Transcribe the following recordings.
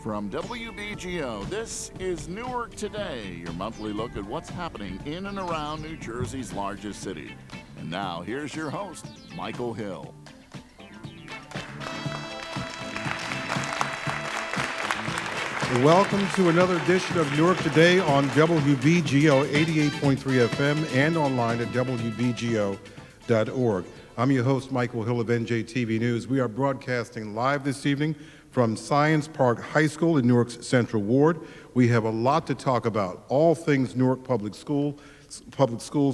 From WBGO, this is Newark Today, your monthly look at what's happening in and around New Jersey's largest city. And now, here's your host, Michael Hill. Welcome to another edition of Newark Today on WBGO 88.3 FM and online at WBGO.org. I'm your host, Michael Hill of NJTV News. We are broadcasting live this evening from Science Park High School in Newark's Central Ward. We have a lot to talk about, all things Newark Public Schools,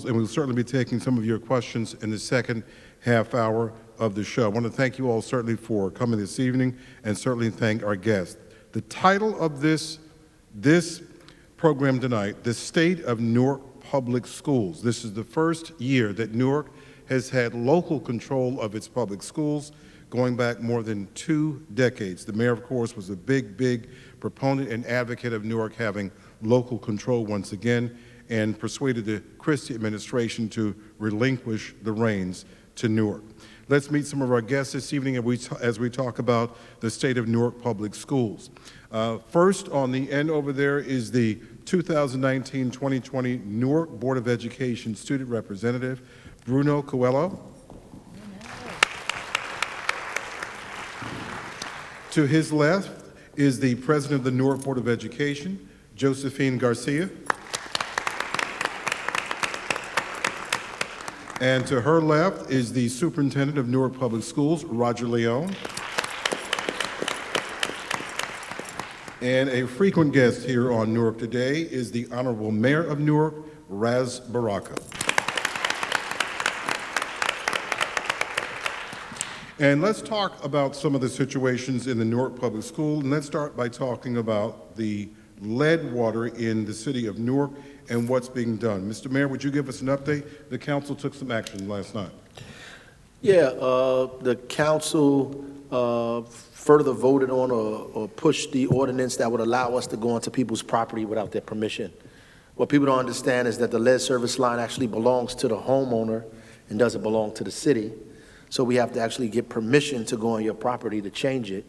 and we'll certainly be taking some of your questions in the second half hour of the show. I want to thank you all certainly for coming this evening and certainly thank our guests. The title of this program tonight, The State of Newark Public Schools. This is the first year that Newark has had local control of its public schools going back more than 2 decades. The mayor, of course, was a big proponent and advocate of Newark having local control once again and persuaded the Christie administration to relinquish the reins to Newark. Let's meet some of our guests this evening as we talk about the state of Newark Public Schools. First on the end over there is the 2019-2020 Newark Board of Education Student Representative, Bruno Coelho. To his left is the President of the Newark Board of Education, Josephine Garcia. And to her left is the Superintendent of Newark Public Schools, Roger Leone. And a frequent guest here on Newark Today is the Honorable Mayor of Newark, Ras Baraka. And let's talk about some of the situations in the Newark Public School, and let's start by talking about the lead water in the city of Newark and what's being done. Mr. Mayor, would you give us an update? The council took some action last night. Yeah, the council further voted on or pushed the ordinance that would allow us to go onto people's property without their permission. What people don't understand is that the lead service line actually belongs to the homeowner and doesn't belong to the city. So we have to actually get permission to go on your property to change it.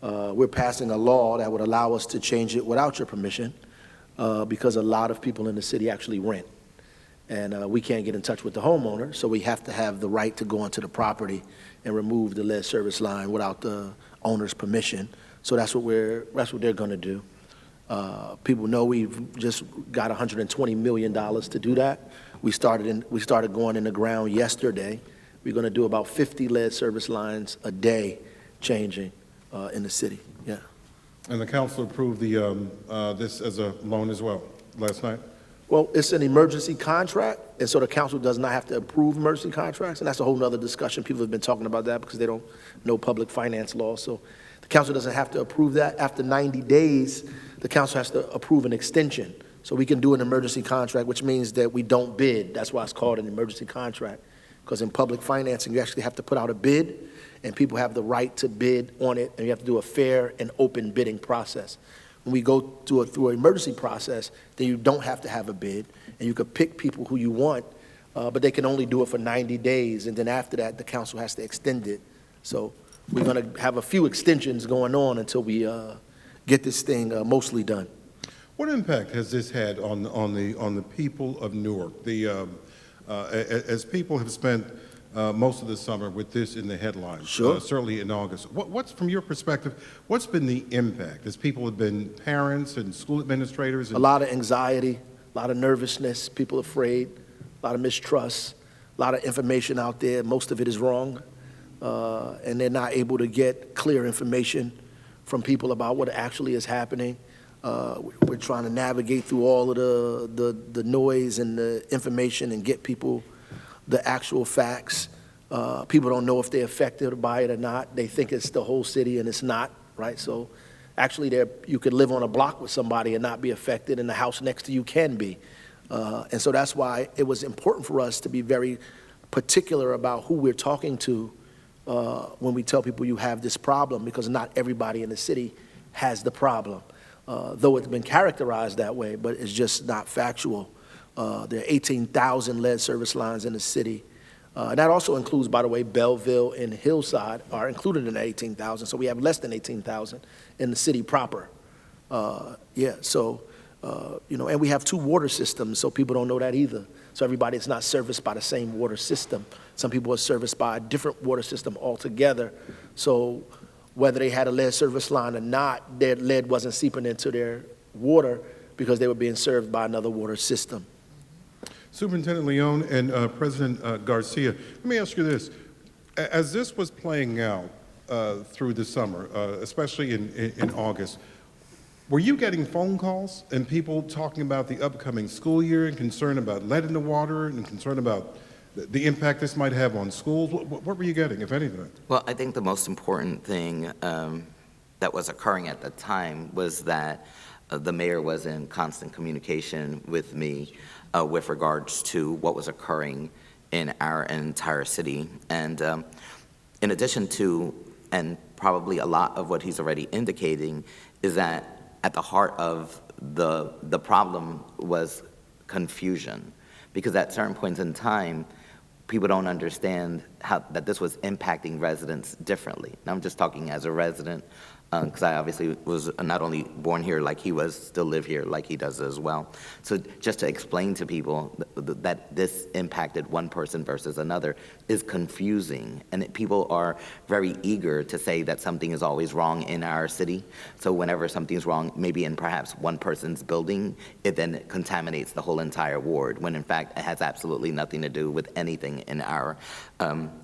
We're passing a law that would allow us to change it without your permission because a lot of people in the city actually rent. And we can't get in touch with the homeowner, so we have to have the right to go onto the property and remove the lead service line without the owner's permission. So that's what they're going to do. People know we've just got $120 million to do that. We started going in the ground yesterday. We're going to do about 50 lead service lines a day changing in the city. Yeah. And the council approved the this as a loan as well last night? Well, it's an emergency contract, and so the council does not have to approve emergency contracts, and that's a whole nother discussion. People have been talking about that because they don't know public finance law. So the council doesn't have to approve that. After 90 days, the council has to approve an extension. So we can do an emergency contract, which means that we don't bid. That's why it's called an emergency contract. Because in public financing, you actually have to put out a bid, and people have the right to bid on it, and you have to do a fair and open bidding process. When we go through an emergency process, then you don't have to have a bid, and you can pick people who you want, but they can only do it for 90 days, and then after that, the council has to extend it. So we're going to have a few extensions going on until we get this thing mostly done. What impact has this had on the people of Newark? As people have spent most of the summer with this in the headlines, sure. Certainly in August. What's, from your perspective, what's been the impact as people have been parents and school administrators? A lot of anxiety, a lot of nervousness, people afraid, a lot of mistrust, a lot of information out there. Most of it is wrong, and they're not able to get clear information from people about what actually is happening. We're trying to navigate through all of the noise and the information and get people the actual facts. People don't know if they're affected by it or not. They think it's the whole city, and it's not, right? So actually you could live on a block with somebody and not be affected, and the house next to you can be. And so that's why it was important for us to be very particular about who we're talking to when we tell people you have this problem, because not everybody in the city has the problem. Though it's been characterized that way, but it's just not factual. There are 18,000 lead service lines in the city. That also includes, by the way, Belleville and Hillside are included in the 18,000. So we have less than 18,000 in the city proper. And we have two water systems, so people don't know that either. So everybody is not serviced by the same water system. Some people are serviced by a different water system altogether. So whether they had a lead service line or not, their lead wasn't seeping into their water because they were being served by another water system. Superintendent Leon and President Garcia, let me ask you this. As this was playing out through the summer, especially in August, were you getting phone calls and people talking about the upcoming school year and concern about lead in the water and concern about the impact this might have on schools? What were you getting, if anything? Well, I think the most important thing that was occurring at the time was that the mayor was in constant communication with me with regards to what was occurring in our entire city. And in addition to, and probably a lot of what he's already indicating, is that at the heart of the problem was confusion. Because at certain points in time, people don't understand that this was impacting residents differently. And I'm just talking as a resident, because I obviously was not only born here like he was, still live here like he does as well. So just to explain to people that this impacted one person versus another is confusing. And people are very eager to say that something is always wrong in our city. So whenever something's wrong, maybe in perhaps one person's building, it then contaminates the whole entire ward, when in fact it has absolutely nothing to do with anything in our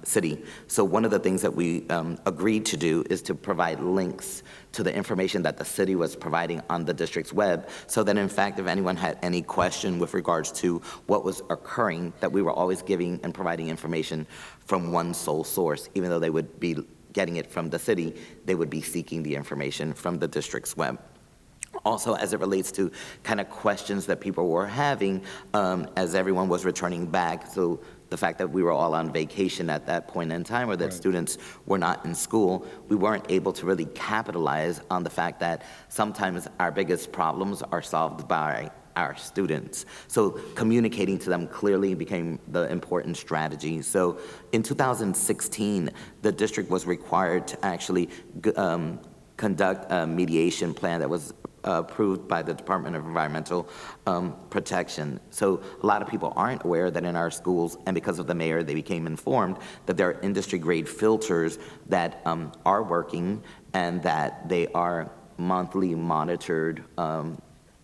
city. So one of the things that we agreed to do is to provide links to the information that the city was providing on the district's web, so that in fact if anyone had any question with regards to what was occurring, that we were always giving and providing information from one sole source. Even though they would be getting it from the city, they would be seeking the information from the district's web. Also, as it relates to kind of questions that people were having as everyone was returning back, so the fact that we were all on vacation at that point in time, or that right. Students were not in school, we weren't able to really capitalize on the fact that sometimes our biggest problems are solved by our students. So communicating to them clearly became the important strategy. So in 2016, the district was required to actually conduct a mediation plan that was approved by the Department of Environmental Protection. So a lot of people aren't aware that in our schools, and because of the mayor, they became informed that there are industry-grade filters that are working and that they are monthly monitored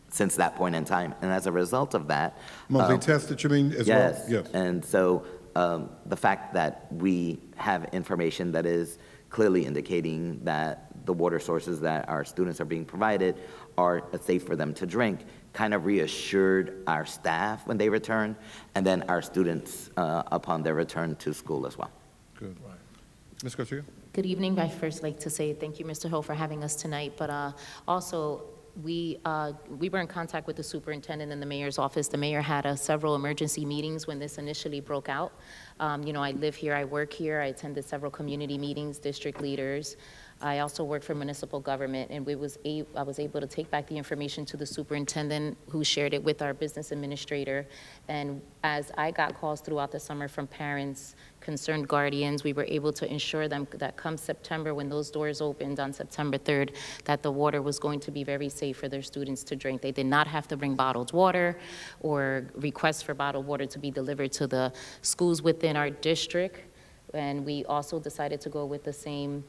since that point in time. And as a result of that— Monthly tested, you mean, as yes, well? Yes. And so the fact that we have information that is clearly indicating that the water sources that our students are being provided are safe for them to drink kind of reassured our staff when they returned, and then our students upon their return to school as well. Good. Right. Ms. Garcia? Good evening. I'd first like to say thank you, Mr. Hill, for having us tonight, but also we were in contact with the superintendent in the mayor's office. The mayor had several emergency meetings when this initially broke out. I live here, I work here, I attended several community meetings, district leaders. I also work for municipal government, and I was able to take back the information to the superintendent, who shared it with our business administrator. And as I got calls throughout the summer from parents, concerned guardians, we were able to ensure them that come September, when those doors opened on September 3rd, that the water was going to be very safe for their students to drink. They did not have to bring bottled water or request for bottled water to be delivered to the schools within our district. And we also decided to go with the same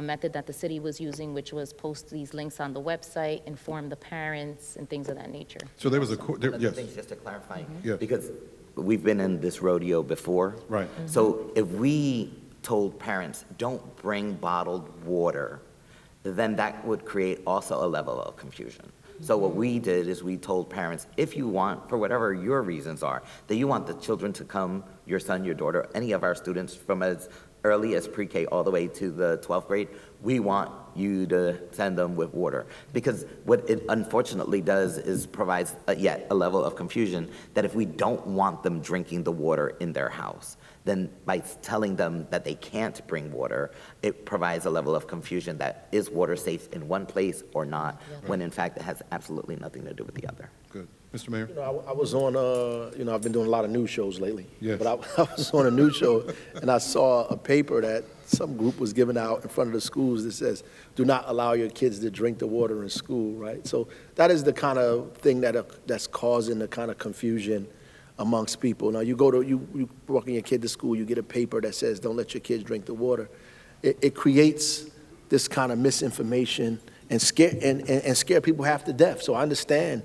method that the city was using, which was post these links on the website, inform the parents, and things of that nature. So there was a, yes. Things just to clarify, Yes. because we've been in this rodeo before. Right. So if we told parents, don't bring bottled water, then that would create also a level of confusion. So what we did is we told parents, if you want, for whatever your reasons are, that you want the children to come, your son, your daughter, any of our students from as early as pre-K all the way to the 12th grade, we want you to send them with water. Because what it unfortunately does is provides yet a level of confusion that if we don't want them drinking the water in their house, then by telling them that they can't bring water, it provides a level of confusion that is water safe in one place or not, when in fact it has absolutely nothing to do with the other. Good. Mr. Mayor? You know, I was on, I've been doing a lot of news shows lately. Yes. But I was on a news show, and I saw a paper that some group was giving out in front of the schools that says, do not allow your kids to drink the water in school, right? So that is the kind of thing that's causing the kind of confusion amongst people. Now, you walking your kid to school, you get a paper that says, don't let your kids drink the water. It creates this kind of misinformation and scare people half to death. So I understand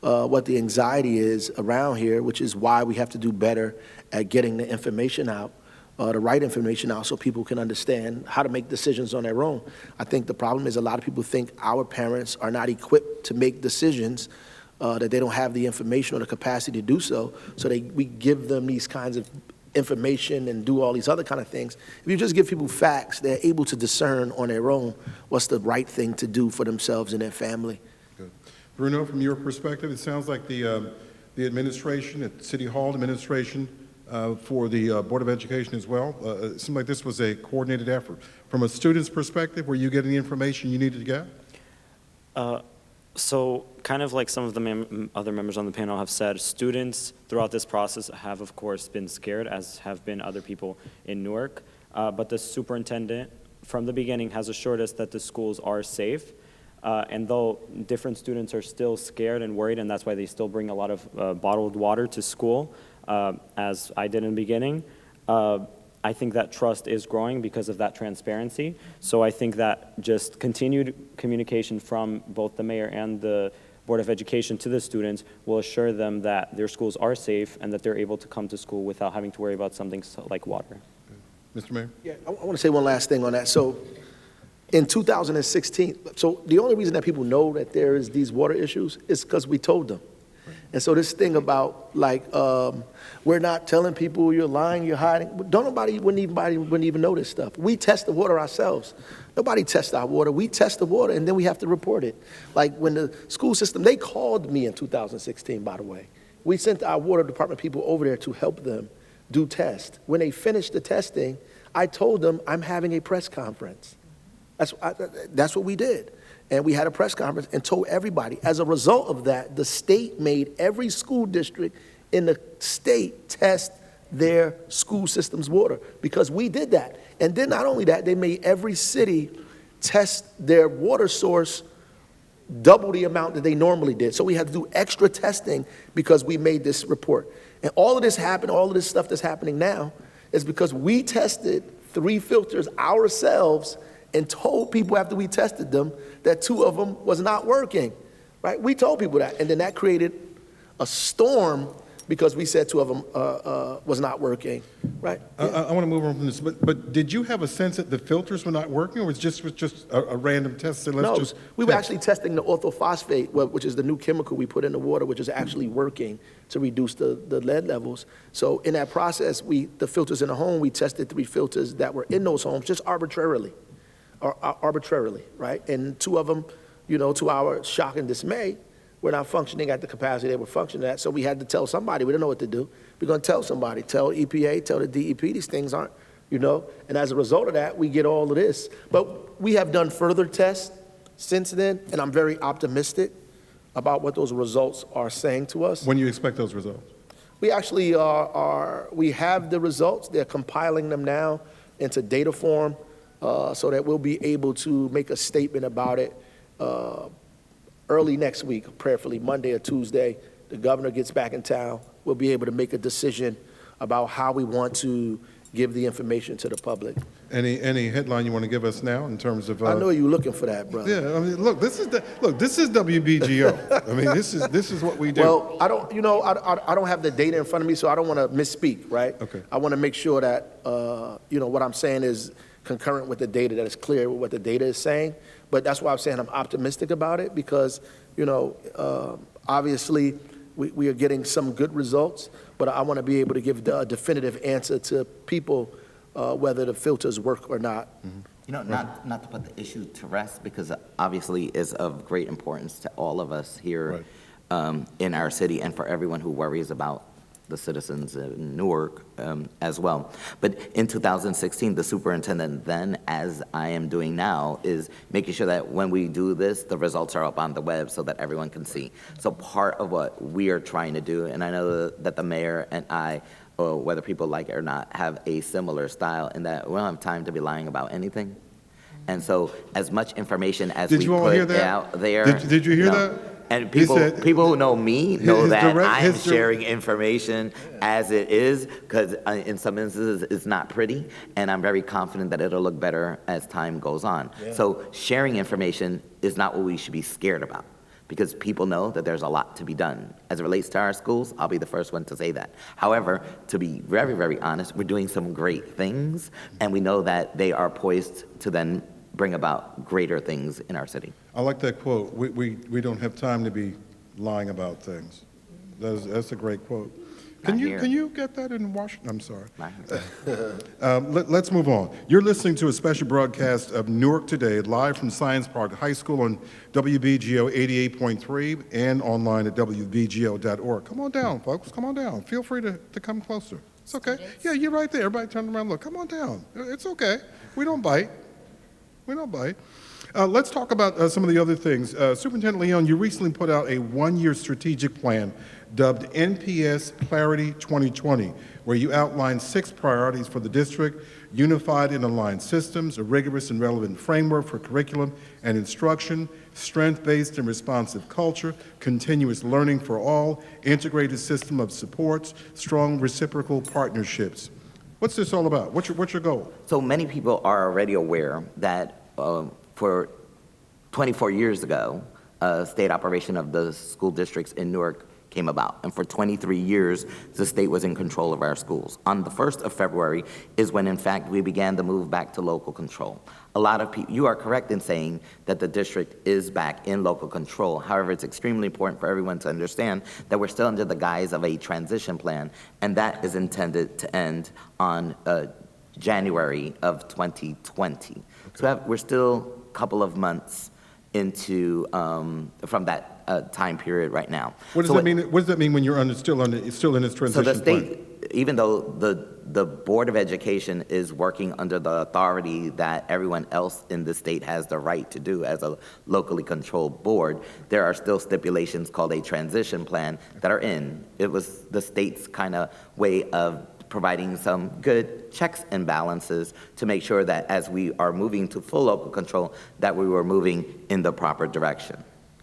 what the anxiety is around here, which is why we have to do better at getting the information out, the right information out, so people can understand how to make decisions on their own. I think the problem is a lot of people think our parents are not equipped to make decisions, that they don't have the information or the capacity to do so, so we give them these kinds of information and do all these other kind of things. If you just give people facts, they're able to discern on their own what's the right thing to do for themselves and their family. Good. Bruno, from your perspective, it sounds like the administration at City Hall administration for the Board of Education as well, it seemed like this was a coordinated effort. From a student's perspective, were you getting the information you needed to get? So kind of like some of the other members on the panel have said, students throughout this process have, of course, been scared, as have been other people in Newark. But the superintendent, from the beginning, has assured us that the schools are safe. And though different students are still scared and worried, and that's why they still bring a lot of bottled water to school, as I did in the beginning, I think that trust is growing because of that transparency. So I think that just continued communication from both the mayor and the Board of Education to the students will assure them that their schools are safe and that they're able to come to school without having to worry about something like water. Mr. Mayor? Yeah, I want to say one last thing on that. So in 2016, so the only reason that people know that there is these water issues is because we told them. And so this thing about, like, we're not telling people you're lying, you're hiding. Nobody wouldn't even know this stuff. We test the water ourselves. Nobody tests our water. We test the water, and then we have to report it. Like when the school system, they called me in 2016, by the way. We sent our water department people over there to help them do tests. When they finished the testing, I told them I'm having a press conference. That's what we did. And we had a press conference and told everybody. As a result of that, the state made every school district in the state test their school system's water because we did that. And then not only that, they made every city test their water source double the amount that they normally did. So we had to do extra testing because we made this report. And all of this happened, all of this stuff that's happening now is because we tested 3 filters ourselves and told people after we tested them that 2 of them was not working, right? We told people that, and then that created a storm because we said 2 of them was not working, right? I want to move on from this, but did you have a sense that the filters were not working, or was just a random test? So we were actually testing the orthophosphate, which is the new chemical we put in the water, which is actually working to reduce the lead levels. So in that process, the filters in the home, we tested 3 filters that were in those homes just arbitrarily, right? And 2 of them, to our shock and dismay, were not functioning at the capacity they were functioning at. So we had to tell somebody. We didn't know what to do. We're going to tell somebody. Tell EPA, tell the DEP, these things aren't, And as a result of that, we get all of this. But we have done further tests since then, and I'm very optimistic about what those results are saying to us. When do you expect those results? We actually we have the results. They're compiling them now into data form. So that we'll be able to make a statement about it early next week, prayerfully Monday or Tuesday. The governor gets back in town. We'll be able to make a decision about how we want to give the information to the public. Any headline you want to give us now in terms of? I know you're looking for that, brother. Yeah, I mean, look, this is WBGO. I mean, this is what we do. Well, I don't have the data in front of me, so I don't want to misspeak, right? Okay. I want to make sure that what I'm saying is concurrent with the data, that is clear with what the data is saying. But that's why I'm saying I'm optimistic about it because, obviously we are getting some good results, but I want to be able to give a definitive answer to people whether the filters work or not. Mm-hmm. Not to put the issue to rest because obviously is of great importance to all of us here in our city and for everyone who worries about the citizens in Newark as well. But in 2016, the superintendent then, as I am doing now, is making sure that when we do this, the results are up on the web so that everyone can see. So part of what we are trying to do, and I know that the mayor and I, or whether people like it or not, have a similar style in that we don't have time to be lying about anything. And so as much information as we put out there. Did you hear that? And people who know me know that I am his sharing information as it is, because in some instances it's not pretty, and I'm very confident that it'll look better as time goes on. Yeah. So sharing information is not what we should be scared about, because people know that there's a lot to be done. As it relates to our schools, I'll be the first one to say that. However, to be very, very honest, we're doing some great things, and we know that they are poised to then bring about greater things in our city. I like that quote. We don't have time to be lying about things. That's a great quote. Can you get that in Washington? I'm sorry. Let's move on. You're listening to a special broadcast of Newark Today, live from Science Park High School on WBGO 88.3 and online at WBGO.org. Come on down, folks. Come on down. Feel free to come closer. It's okay. Yeah, you're right there. Everybody turn around and look. Come on down. It's okay. We don't bite. We don't bite. Let's talk about some of the other things. Superintendent Leon, you recently put out a one-year strategic plan dubbed NPS Clarity 2020, where you outlined 6 priorities for the district: unified and aligned systems, a rigorous and relevant framework for curriculum and instruction, strength-based and responsive culture, continuous learning for all, integrated system of supports, strong reciprocal partnerships. What's this all about? What's your goal? So many people are already aware that for 24 years ago, state operation of the school districts in Newark came about. And for 23 years, the state was in control of our schools. On the 1st of February is when, in fact, we began to move back to local control. A lot of people, you are correct in saying that the district is back in local control. However, it's extremely important for everyone to understand that we're still under the guise of a transition plan, and that is intended to end on January of 2020. Okay. So we're still a couple of months into from that time period right now. What does that mean? What does that mean when you're still in this transition plan? So the state, even though the Board of Education is working under the authority that everyone else in the state has the right to do as a locally controlled board, there are still stipulations called a transition plan that are in. It was the state's kind of way of providing some good checks and balances to make sure that as we are moving to full local control, that we were moving in the proper direction.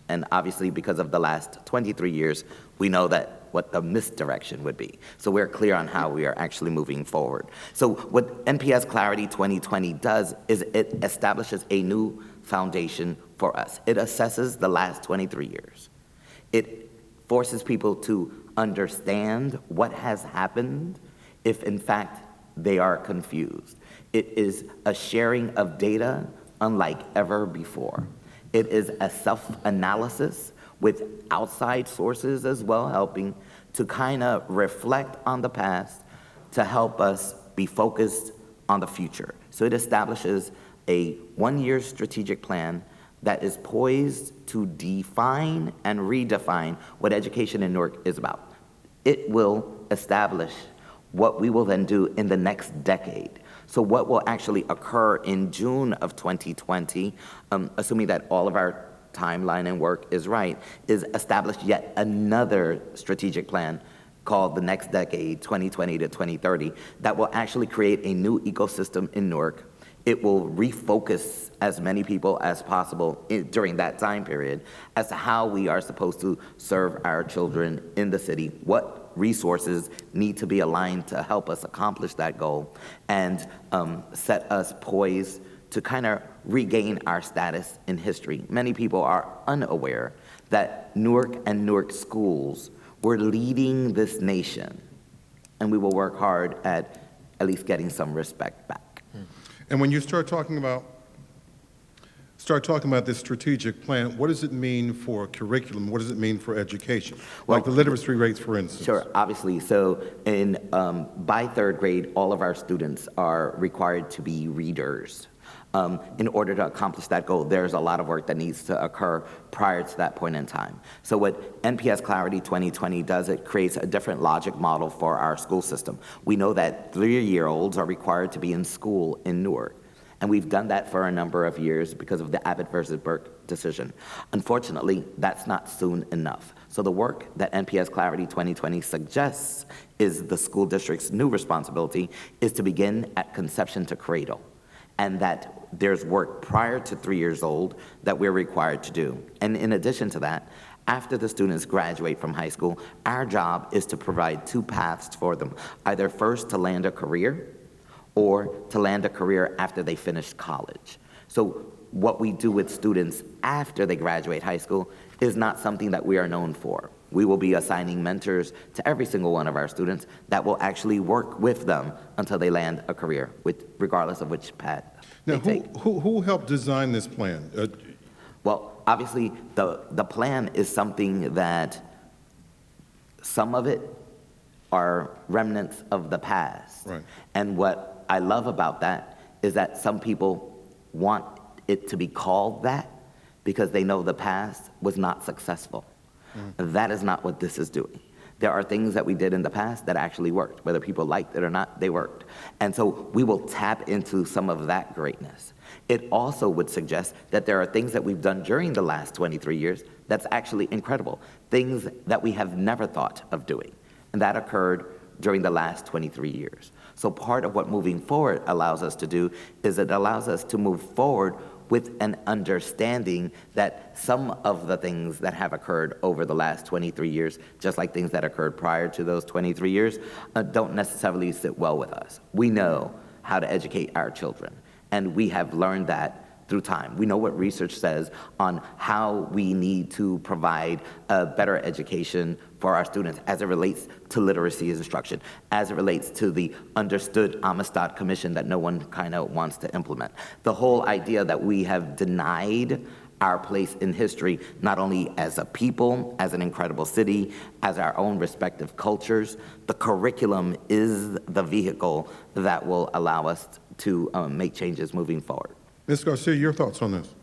And obviously, because of the last 23 years, we know that what the misdirection would be. So we're clear on how we are actually moving forward. So what NPS Clarity 2020 does is it establishes a new foundation for us. It assesses the last 23 years. It forces people to understand what has happened if, in fact, they are confused. It is a sharing of data unlike ever before. It is a self-analysis with outside sources as well, helping to kind of reflect on the past to help us be focused on the future. So it establishes a one-year strategic plan that is poised to define and redefine what education in Newark is about. It will establish what we will then do in the next decade. So what will actually occur in June of 2020, assuming that all of our timeline and work is right, is establish yet another strategic plan called the next decade, 2020 to 2030, that will actually create a new ecosystem in Newark. It will refocus as many people as possible during that time period as to how we are supposed to serve our children in the city, what resources need to be aligned to help us accomplish that goal, and set us poised to kind of regain our status in history. Many people are unaware that Newark and Newark schools were leading this nation, and we will work hard at least getting some respect back. And when you start talking about this strategic plan, what does it mean for curriculum? What does it mean for education? Like the literacy rates, for instance. Sure, obviously. So by 3rd grade, all of our students are required to be readers. In order to accomplish that goal, there's a lot of work that needs to occur prior to that point in time. So what NPS Clarity 2020 does, it creates a different logic model for our school system. We know that 3-year-olds are required to be in school in Newark. And we've done that for a number of years because of the Abbott versus Burke decision. Unfortunately, that's not soon enough. So the work that NPS Clarity 2020 suggests is the school district's new responsibility is to begin at conception to cradle, and that there's work prior to 3 years old that we're required to do. And in addition to that, after the students graduate from high school, our job is to provide 2 paths for them, either first to land a career or to land a career after they finish college. So what we do with students after they graduate high school is not something that we are known for. We will be assigning mentors to every single one of our students that will actually work with them until they land a career, regardless of which path Now, they take. who helped design this plan? Well, obviously, the plan is something that some of it are remnants of the past. Right. And what I love about that is that some people want it to be called that because they know the past was not successful. That is not what this is doing. There are things that we did in the past that actually worked. Whether people liked it or not, they worked. And so we will tap into some of that greatness. It also would suggest that there are things that we've done during the last 23 years that's actually incredible, things that we have never thought of doing. And that occurred during the last 23 years. So part of what moving forward allows us to do is it allows us to move forward with an understanding that some of the things that have occurred over the last 23 years, just like things that occurred prior to those 23 years, don't necessarily sit well with us. We know how to educate our children, and we have learned that through time. We know what research says on how we need to provide a better education for our students as it relates to literacy instruction, as it relates to the understood Amistad Commission that no one kind of wants to implement. The whole idea that we have denied our place in history, not only as a people, as an incredible city, as our own respective cultures. The curriculum is the vehicle that will allow us to make changes moving forward. Ms. Garcia, your thoughts on this?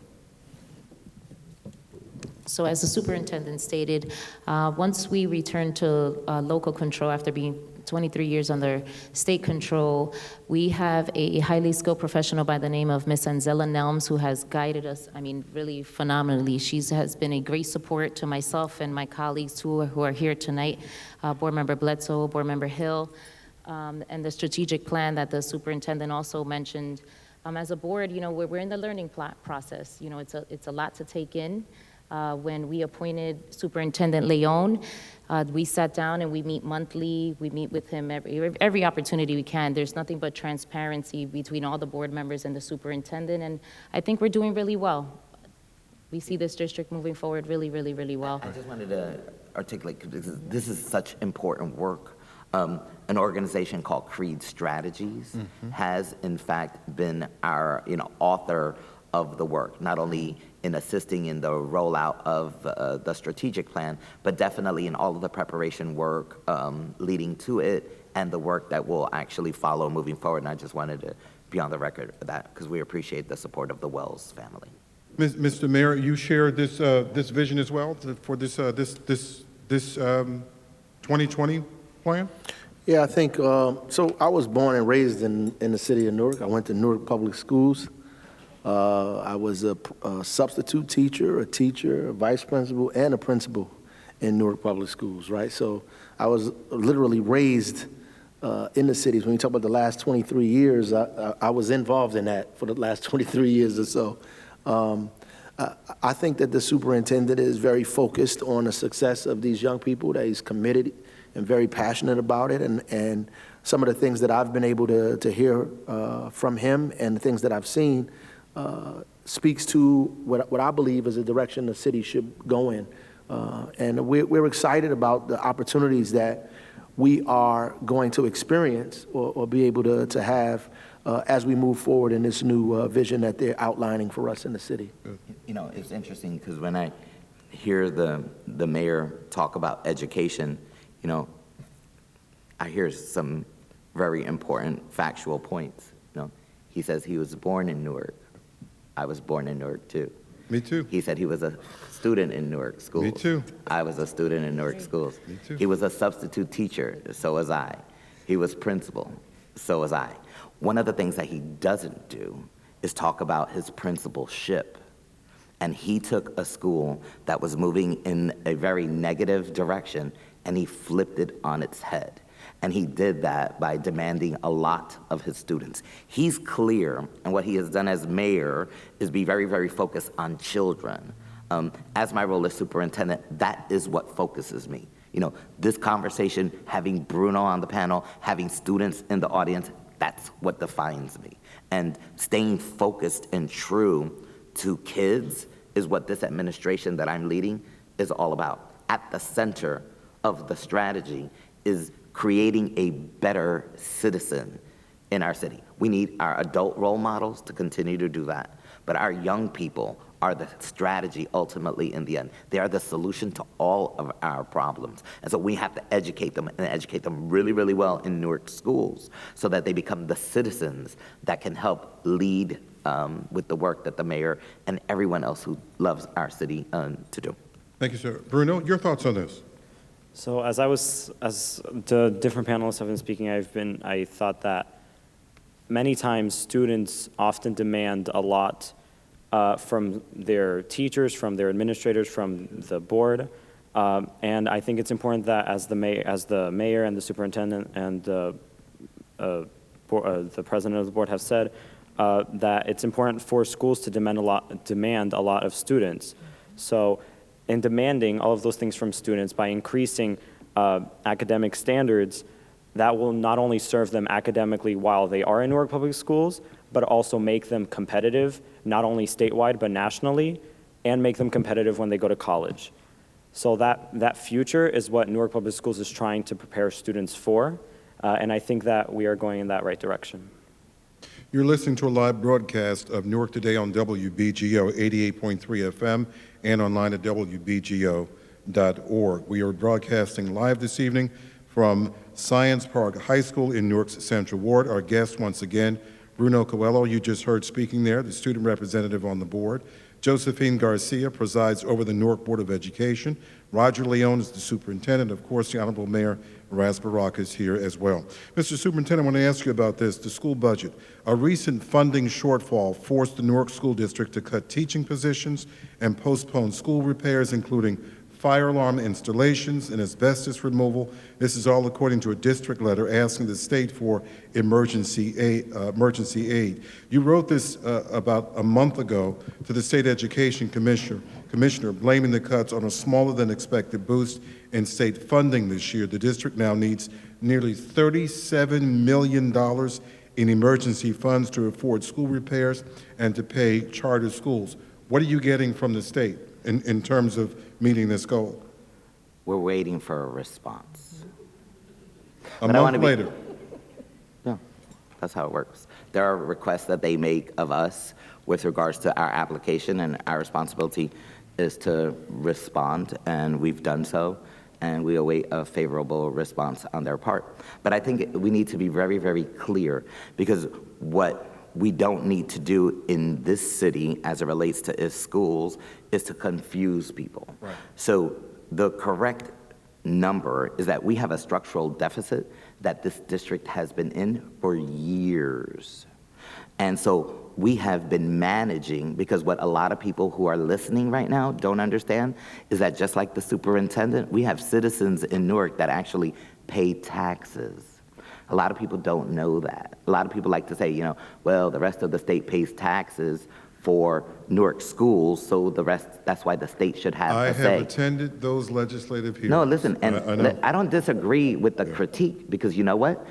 So as the superintendent stated, once we return to local control after being 23 years under state control, we have a highly skilled professional by the name of Ms. Anzela Nelms, who has guided us, I mean, really phenomenally. She has been a great support to myself and my colleagues who are here tonight, Board Member Bledsoe, Board Member Hill, and the strategic plan that the superintendent also mentioned. As a board, you know, we're in the learning process. You know, it's a lot to take in. When we appointed Superintendent Leon, we sat down and we meet monthly. We meet with him every opportunity we can. There's nothing but transparency between all the board members and the superintendent, and I think we're doing really well. We see this district moving forward really, really, really well. I just wanted to articulate, because this is such important work. An organization called Creed Strategies has, in fact, been our author of the work, not only in assisting in the rollout of the strategic plan, but definitely in all of the preparation work leading to it and the work that will actually follow moving forward. And I just wanted to be on the record for that because we appreciate the support of the Wells family. Mr. Mayor, you share this this vision as well for this 2020 plan? Yeah, I think, so I was born and raised in the city of Newark. I went to Newark Public Schools. I was a substitute teacher, a teacher, a vice principal, and a principal in Newark Public Schools, right? So I was literally raised in the cities. When you talk about the last 23 years, I was involved in that for the last 23 years or so. I think that the superintendent is very focused on the success of these young people, that he's committed and very passionate about it. And some of the things that I've been able to hear from him and the things that I've seen speaks to what I believe is the direction the city should go in. And we're excited about the opportunities that we are going to experience or be able to have as we move forward in this new vision that they're outlining for us in the city. You know, it's interesting because when I hear the mayor talk about education, you know, I hear some very important factual points. You know, he says he was born in Newark, I was born in Newark, too. Me too. He said he was a student in Newark schools. Me too. I was a student in Newark schools. Me too. He was a substitute teacher, so was I. He was principal, so was I. One of the things that he doesn't do is talk about his principalship. And he took a school that was moving in a very negative direction, and he flipped it on its head. And he did that by demanding a lot of his students. He's clear, and what he has done as mayor is be very, very focused on children. As my role as superintendent, that is what focuses me. You know, this conversation, having Bruno on the panel, having students in the audience, that's what defines me. And staying focused and true to kids is what this administration that I'm leading is all about. At the center of the strategy is creating a better citizen in our city. We need our adult role models to continue to do that, but our young people are the strategy ultimately in the end. They are the solution to all of our problems. And so we have to educate them and educate them really, really well in Newark schools so that they become the citizens that can help lead with the work that the mayor and everyone else who loves our city to do. Thank you, sir. Bruno, your thoughts on this? So as the different panelists have been speaking, I thought that many times students often demand a lot from their teachers, from their administrators, from the board, and I think it's important that as the mayor and the superintendent and the president of the board have said, that it's important for schools to demand a lot of students. So in demanding all of those things from students by increasing academic standards, that will not only serve them academically while they are in Newark Public Schools, but also make them competitive, not only statewide, but nationally, and make them competitive when they go to college. So that future is what Newark Public Schools is trying to prepare students for, and I think that we are going in that right direction. You're listening to a live broadcast of Newark Today on WBGO 88.3 FM and online at WBGO.org. We are broadcasting live this evening from Science Park High School in Newark's Central Ward. Our guest, once again, Bruno Coelho, you just heard speaking there, the student representative on the board. Josephine Garcia presides over the Newark Board of Education. Roger Leone is the superintendent. Of course, the Honorable Mayor Ras Barak is here as well. Mr. Superintendent, I want to ask you about this, the school budget. A recent funding shortfall forced the Newark School District to cut teaching positions and postpone school repairs, including fire alarm installations and asbestos removal. This is all according to a district letter asking the state for emergency aid. You wrote this about a month ago to the state education commissioner, blaming the cuts on a smaller than expected boost in state funding this year. The district now needs nearly $37 million in emergency funds to afford school repairs and to pay charter schools. What are you getting from the state in terms of meeting this goal? We're waiting for a response. A month later. Yeah, that's how it works. There are requests that they make of us with regards to our application, and our responsibility is to respond, and we've done so, and we await a favorable response on their part. But I think we need to be very, very clear, because what we don't need to do in this city as it relates to its schools is to confuse people. Right. So the correct number is that we have a structural deficit that this district has been in for years. And so we have been managing, because what a lot of people who are listening right now don't understand is that just like the superintendent, we have citizens in Newark that actually pay taxes. A lot of people don't know that. A lot of people like to say, you know, well, the rest of the state pays taxes for Newark schools, so the rest, that's why the state should have a say. I have attended those legislative hearings. No, listen, and I don't disagree with the critique, because you know what?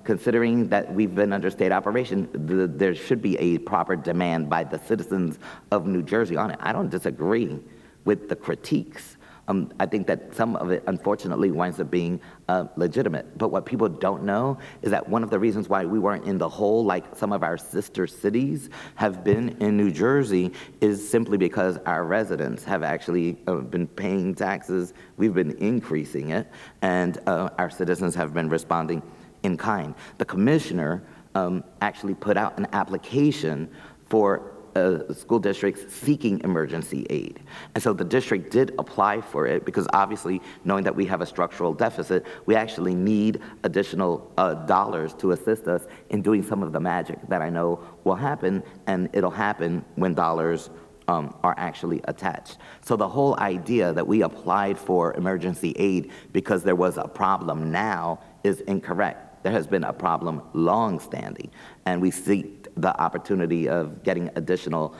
Considering that we've been under state operation, there should be a proper demand by the citizens of New Jersey on it. I don't disagree with the critiques. I think that some of it, unfortunately, winds up being legitimate. But what people don't know is that one of the reasons why we weren't in the hole like some of our sister cities have been in New Jersey is simply because our residents have actually been paying taxes. We've been increasing it, and our citizens have been responding in kind. The commissioner actually put out an application for school districts seeking emergency aid. And so the district did apply for it because obviously knowing that we have a structural deficit, we actually need additional dollars to assist us in doing some of the magic that I know will happen, and it'll happen when dollars are actually attached. So the whole idea that we applied for emergency aid because there was a problem now is incorrect. There has been a problem long-standing, and we seek the opportunity of getting additional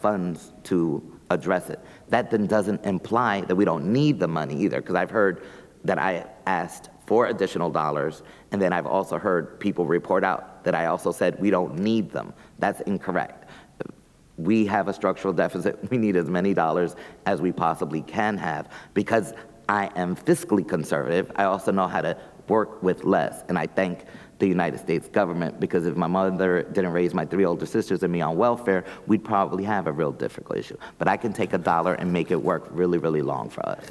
funds to address it. That then doesn't imply that we don't need the money either, because I've heard that I asked for additional dollars, and then I've also heard people report out that I also said we don't need them. That's incorrect. We have a structural deficit. We need as many dollars as we possibly can have. Because I am fiscally conservative, I also know how to work with less, and I thank the United States government, because if my mother didn't raise my 3 older sisters and me on welfare, we'd probably have a real difficult issue. But I can take a dollar and make it work really, really long for us.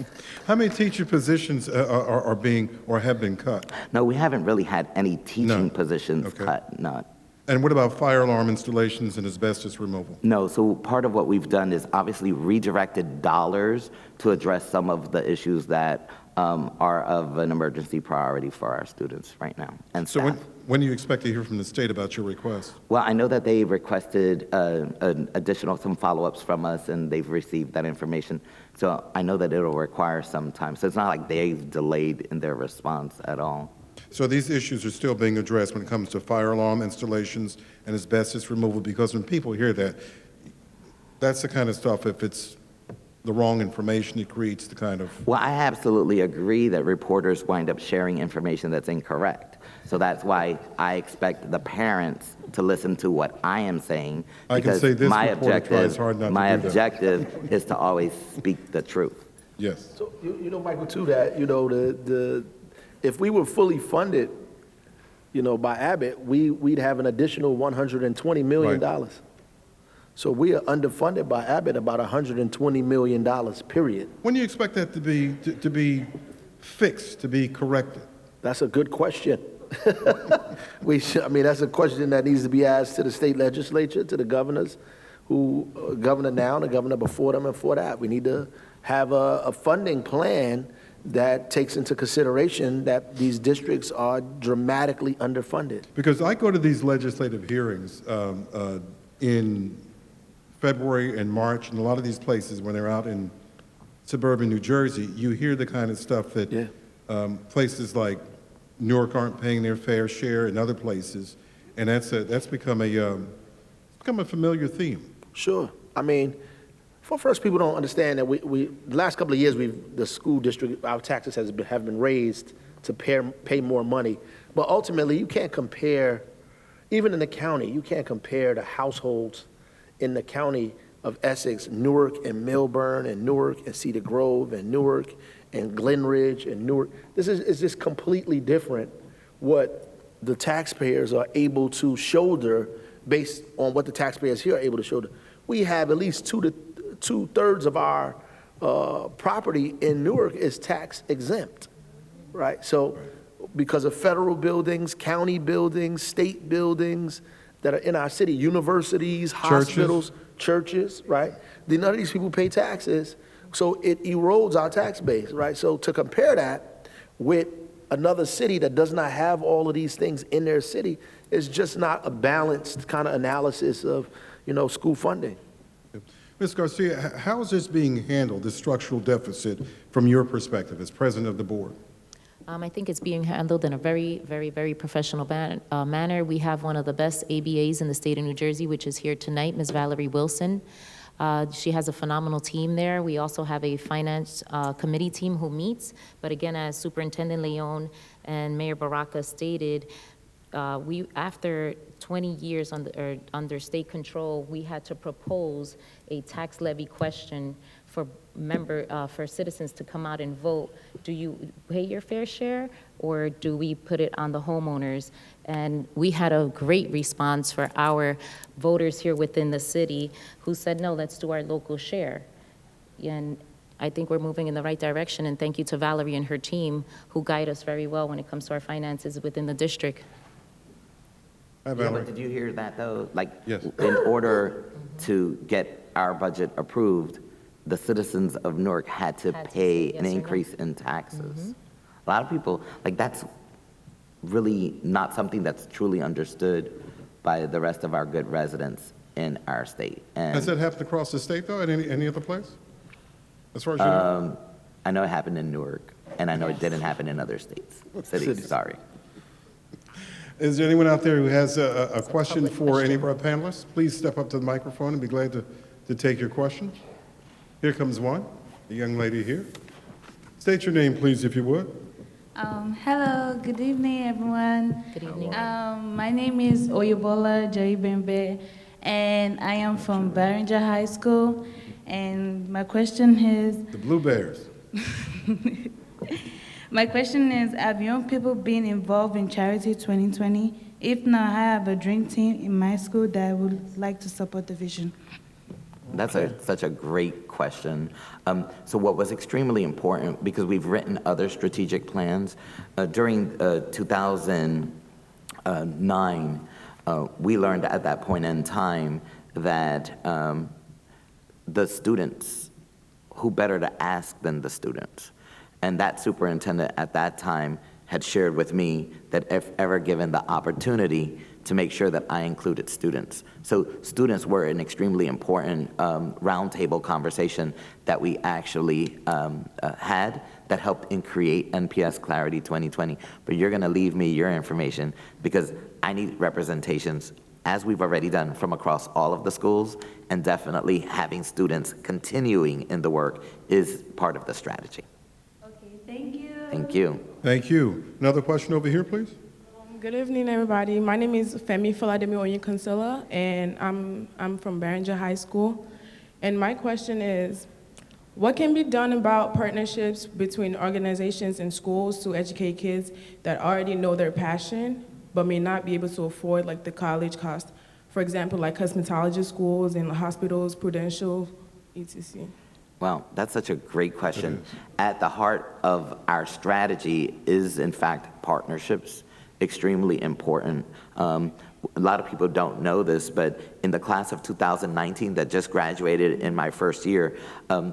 How many teacher positions are being or have been cut? No, we haven't really had any teaching positions Okay. cut, no. And what about fire alarm installations and asbestos removal? No, so part of what we've done is obviously redirected dollars to address some of the issues that are of an emergency priority for our students right now and So staff. when do you expect to hear from the state about your request? Well, I know that they requested some follow-ups from us, and they've received that information. So I know that it'll require some time. So it's not like they've delayed in their response at all. So these issues are still being addressed when it comes to fire alarm installations and asbestos removal, because when people hear that, that's the kind of stuff, if it's the wrong information, it creates the kind of... Well, I absolutely agree that reporters wind up sharing information that's incorrect. So that's why I expect the parents to listen to what I am saying. I can say this reporter tries hard not to my do that. objective is to always speak the truth. Yes. So, you know, Michael, to that, you know, if we were fully funded, you know, by Abbott, we'd have an additional $120 million. Right. So we are underfunded by Abbott about $120 million, period. When do you expect that to be fixed, to be corrected? That's a good question. I mean, that's a question that needs to be asked to the state legislature, to the governors who governor now and the governor before them and before that. We need to have a funding plan that takes into consideration that these districts are dramatically underfunded. Because I go to these legislative hearings in February and March, and a lot of these places, when they're out in suburban New Jersey, you hear the kind of stuff that places like Newark aren't paying their fair share, and other places, and that's become a familiar theme. Sure. I mean, first, people don't understand that the last couple of years, the school district, our taxes have been raised to pay more money. But ultimately, you can't compare, even in the county, you can't compare the households in the county of Essex, Newark and Milburn and Newark and Cedar Grove and Newark and Glen Ridge and Newark. This is just completely different what the taxpayers are able to shoulder based on what the taxpayers here are able to shoulder. We have at least two-thirds of our property in Newark is tax exempt, right? So because of federal buildings, county buildings, state buildings that are in our city, universities, hospitals, churches, right? None of these people pay taxes, so it erodes our tax base, right? So to compare that with another city that does not have all of these things in their city is just not a balanced kind of analysis of, you know, school funding. Ms. Garcia, how is this being handled, this structural deficit, from your perspective as president of the board? I think it's being handled in a very, very, very professional manner. We have one of the best ABAs in the state of New Jersey, which is here tonight, Ms. Valerie Wilson. She has a phenomenal team there. We also have a finance committee team who meets. But again, as Superintendent Leon and Mayor Baraka stated, after 20 years under state control, we had to propose a tax levy question for citizens to come out and vote. Do you pay your fair share, or do we put it on the homeowners? And we had a great response for our voters here within the city who said, no, let's do our local share. And I think we're moving in the right direction, and thank you to Valerie and her team who guide us very well when it comes to our finances within the district. Hi, Yeah, Valerie. but did you hear that, though? Like, Yes. in order to get our budget approved, the citizens of Newark had to Had to pay say an yes or no. increase in taxes. A lot of people, like, that's really not something that's truly understood by the rest of our good residents in our state. Has that And happened across the state, though, at any other place? As far as you know? I know it happened in Newark, and I know it didn't happen in other cities, sorry. Is there anyone out there who has a question for any of our panelists? Please step up to the microphone and be glad to take your question. Here comes one, the young lady here. State your name, please, if you would. Hello, good evening, everyone. Good evening. My name is Oyebola Jaibembe, and I am from Barringer High School. And my question is, The Blue Bears. have young people been involved in Charity 2020? If not, I have a dream team in my school that I would like to support the vision. That's such a great question. So what was extremely important, because we've written other strategic plans, during 2009, we learned at that point in time that the students, who better to ask than the students? And that superintendent at that time had shared with me that if ever given the opportunity, to make sure that I included students. So students were an extremely important roundtable conversation that we actually had that helped in create NPS Clarity 2020. But you're gonna leave me your information because I need representations, as we've already done, from across all of the schools, and definitely having students continuing in the work is part of the strategy. Okay, thank you. Thank you. Thank you. Another question over here, please. Good evening, everybody. My name is Femi Falademi Oyinkansila, and I'm from Barringer High School. And my question is, what can be done about partnerships between organizations and schools to educate kids that already know their passion, but may not be able to afford like the college cost? For example, like cosmetology schools and hospitals, Prudential, etc. Well, that's such a great question. At the heart of our strategy is, in fact, partnerships. Extremely important. A lot of people don't know this, but in the class of 2019 that just graduated in my first year,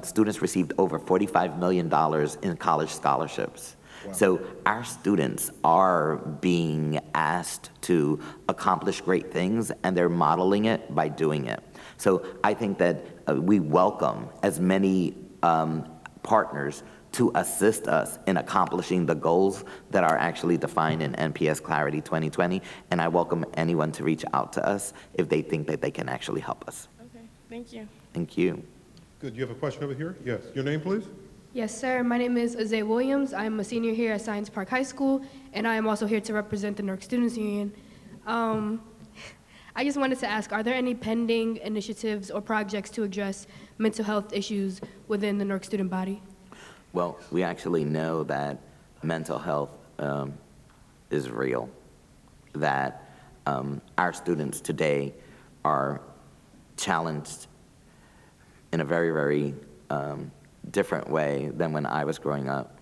students received over $45 million in college scholarships. Wow. So our students are being asked to accomplish great things, and they're modeling it by doing it. So I think that we welcome as many partners to assist us in accomplishing the goals that are actually defined in NPS Clarity 2020, and I welcome anyone to reach out to us if they think that they can actually help us. Okay, thank you. Thank you. Good. You have a question over here? Yes. Your name, please? Yes, sir. My name is Azay Williams. I'm a senior here at Science Park High School, and I am also here to represent the Newark Students Union. I just wanted to ask, are there any pending initiatives or projects to address mental health issues within the Newark student body? Well, we actually know that mental health is real, that our students today are challenged in a very, very different way than when I was growing up.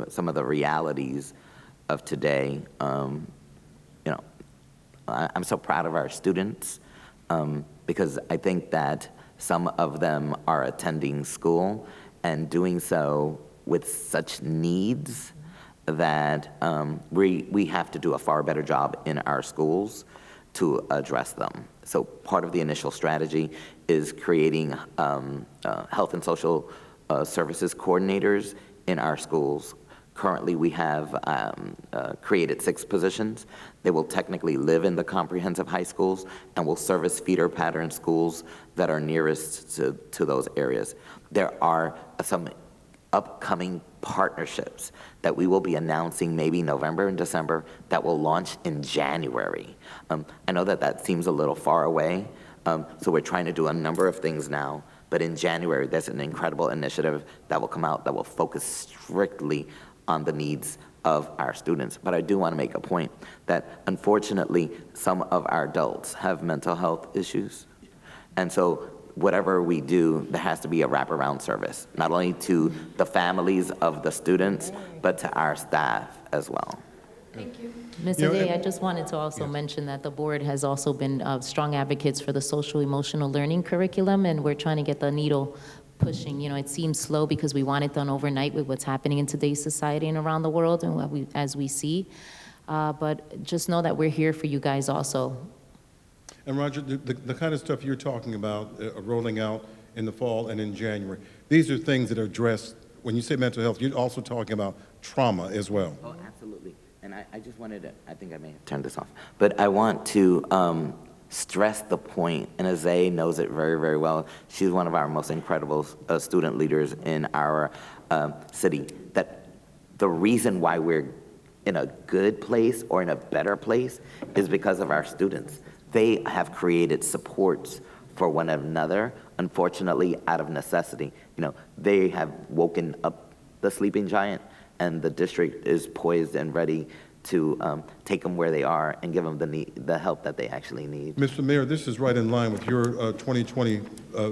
Some of the realities of today, I'm so proud of our students because I think that some of them are attending school and doing so with such needs that we have to do a far better job in our schools to address them. So part of the initial strategy is creating health and social services coordinators in our schools. Currently, we have created 6 positions. They will technically live in the comprehensive high schools and will service feeder pattern schools that are nearest to those areas. There are some upcoming partnerships that we will be announcing maybe November and December that will launch in January. I know that seems a little far away, so we're trying to do a number of things now, but in January there's an incredible initiative that will come out that will focus strictly on the needs of our students. But I do want to make a point that unfortunately some of our adults have mental health issues, and so whatever we do, there has to be a wraparound service, not only to the families of the students, but to our staff as well. Thank you. Ms. You know, Ade, and- I just wanted to also Yes. mention that the board has also been strong advocates for the social emotional learning curriculum, and we're trying to get the needle pushing. You know, it seems slow because we want it done overnight with what's happening in today's society and around the world and as we see. But just know that we're here for you guys also. And Roger, the kind of stuff you're talking about rolling out in the fall and in January, these are things that are addressed, when you say mental health, you're also talking about trauma as well. Oh, absolutely. And I just wanted to, I think I may have turned this off, but I want to stress the point, and Azay knows it very, very well. She's one of our most incredible student leaders in our city, that the reason why we're in a good place or in a better place is because of our students. They have created supports for one another, unfortunately, out of necessity. You know, they have woken up the sleeping giant, and the district is poised and ready to take them where they are and give them the help that they actually need. Mr. Mayor, this is right in line with your 2020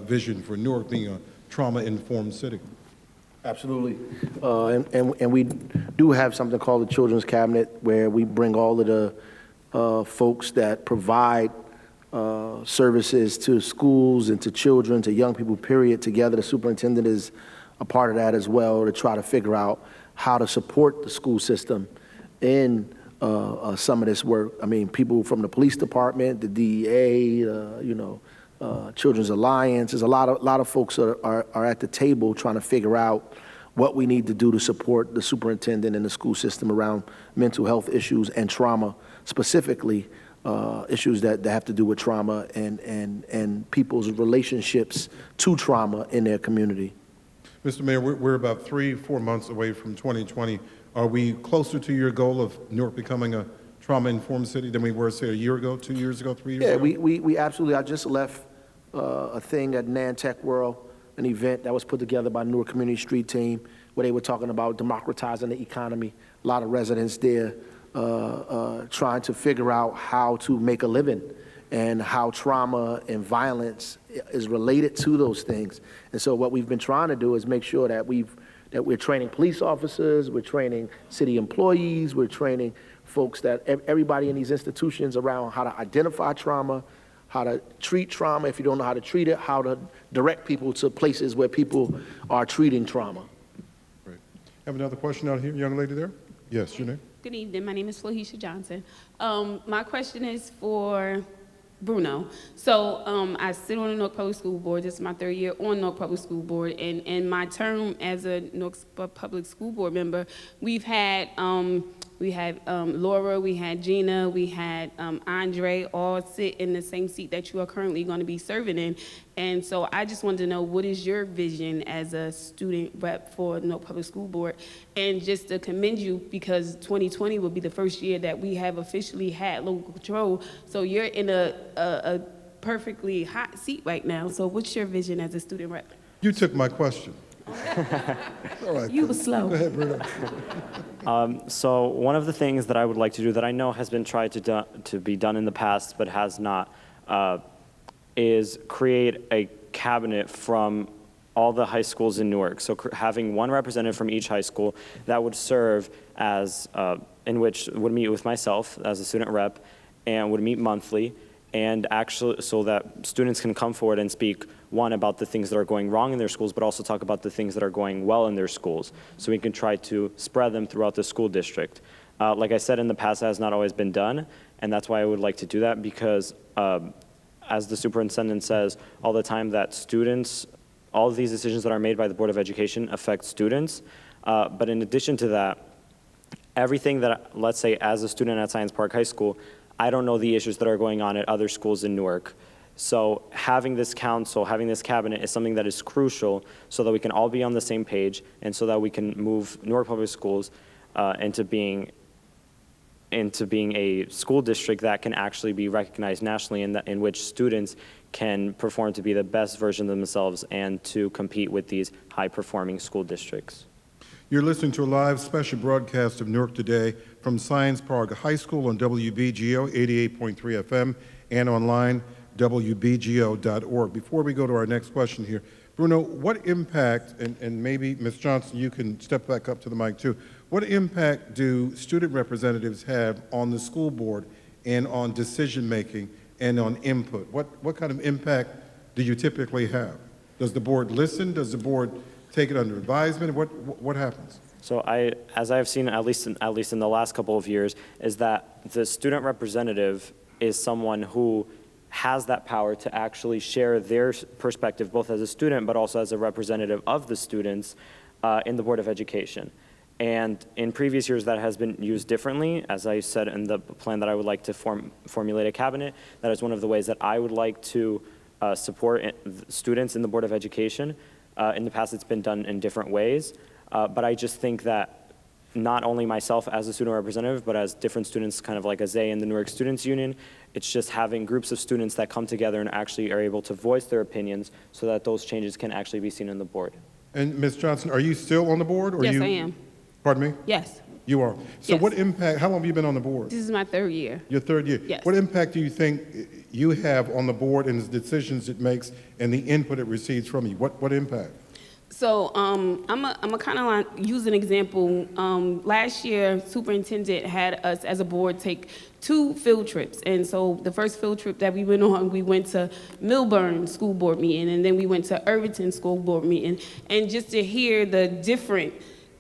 vision for Newark being a trauma-informed city. Absolutely. And we do have something called the Children's Cabinet, where we bring all of the folks that provide services to schools and to children, to young people, period, together. The superintendent is a part of that as well, to try to figure out how to support the school system in some of this work. I mean, people from the police department, the DEA, Children's Alliance. There's a lot of folks are at the table trying to figure out what we need to do to support the superintendent and the school system around mental health issues and trauma, specifically issues that have to do with trauma and people's relationships to trauma in their community. Mr. Mayor, we're about 3-4 months away from 2020. Are we closer to your goal of Newark becoming a trauma-informed city than we were, say, a year ago, 2 years ago, 3 years ago? Yeah, we absolutely. I just left a thing at Nantech World, an event that was put together by Newark Community Street Team, where they were talking about democratizing the economy. A lot of residents there trying to figure out how to make a living and how trauma and violence is related to those things. And so what we've been trying to do is make sure that we're training police officers, we're training city employees, we're training folks, that everybody in these institutions around how to identify trauma, how to treat trauma if you don't know how to treat it, how to direct people to places where people are treating trauma. Great. Have another question out here, young lady there? Yes, your name? Good evening. My name is Flahisha Johnson. My question is for Bruno. So I sit on the Newark Public School Board. This is my 3rd year on Newark Public School Board. And in my term as a Newark Public School Board member, we've had Laura, we had Gina, we had Andre, all sit in the same seat that you are currently going to be serving in. And so I just wanted to know, what is your vision as a student rep for Newark Public School Board? And just to commend you, because 2020 will be the first year that we have officially had local control. So you're in a perfectly hot seat right now. So what's your vision as a student rep? You took my question. All right. You were slow. Go ahead, Bruno. So one of the things that I would like to do that I know has been tried to be done in the past but has not is create a cabinet from all the high schools in Newark. So having one representative from each high school that would serve as, in which would meet with myself as a student rep and would meet monthly, and actually so that students can come forward and speak, one, about the things that are going wrong in their schools, but also talk about the things that are going well in their schools, so we can try to spread them throughout the school district. Like I said, in the past, that has not always been done, and that's why I would like to do that, because as the superintendent says all the time, that students, all of these decisions that are made by the Board of Education affect students, but in addition to that, everything that, let's say, as a student at Science Park High School, I don't know the issues that are going on at other schools in Newark. So having this council, having this cabinet is something that is crucial so that we can all be on the same page and so that we can move Newark Public Schools into being a school district that can actually be recognized nationally, and in which students can perform to be the best version of themselves and to compete with these high-performing school districts. You're listening to a live special broadcast of Newark Today from Science Park High School on WBGO 88.3 FM and online, WBGO.org. Before we go to our next question here, Bruno, what impact, and maybe Ms. Johnson, you can step back up to the mic too, what impact do student representatives have on the school board and on decision-making and on input? What kind of impact do you typically have? Does the board listen? Does the board take it under advisement? What happens? So as I've seen, at least in the last couple of years, is that the student representative is someone who has that power to actually share their perspective, both as a student, but also as a representative of the students in the Board of Education. And in previous years, that has been used differently. As I said in the plan that I would like to formulate a cabinet, that is one of the ways that I would like to support students in the Board of Education. In the past, it's been done in different ways. But I just think that not only myself as a student representative, but as different students, kind of like Azay in the Newark Students Union, it's just having groups of students that come together and actually are able to voice their opinions so that those changes can actually be seen in the board. And Ms. Johnson, are you still on the board? Or Yes, I am. Pardon me? Yes. You are. So Yes. what impact, how long have you been on the board? This is my 3rd year. Your 3rd year? Yes. What impact do you think you have on the board and the decisions it makes and the input it receives from you? What impact? So I'm a kind of like use an example. Last year, superintendent had us as a board take 2 field trips. And so the first field trip that we went on, we went to Milburn School Board meeting, and then we went to Irvington School Board meeting. And just to hear the different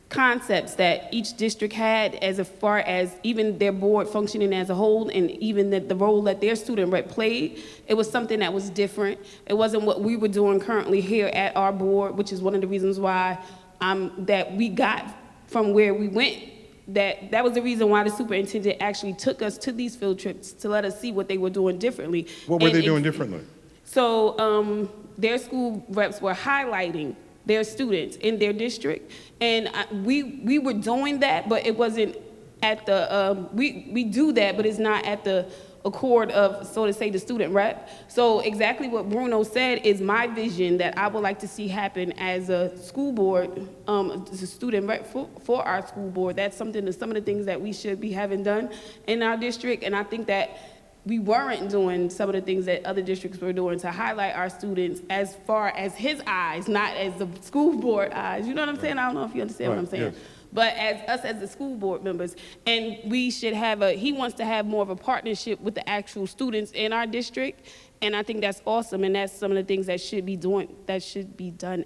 concepts that each district had as far as even their board functioning as a whole, and even the role that their student rep played, it was something that was different. It wasn't what we were doing currently here at our board, which is one of the reasons why that we got from where we went. That was the reason why the superintendent actually took us to these field trips, to let us see what they were doing differently. What were they doing differently? So their school reps were highlighting their students in their district, and we were doing that, but it wasn't at the we do that, but it's not at the accord of, so to say, the student rep. So exactly what Bruno said is my vision that I would like to see happen as a school board, as a student rep for our school board. That's some of the things that we should be having done in our district, and I think that we weren't doing some of the things that other districts were doing to highlight our students as far as his eyes, not as the school board eyes. You know what I'm saying? I don't know if you understand what I'm saying. Yes. But as us as the school board members, and we should have he wants to have more of a partnership with the actual students in our district, and I think that's awesome, and that's some of the things that should be done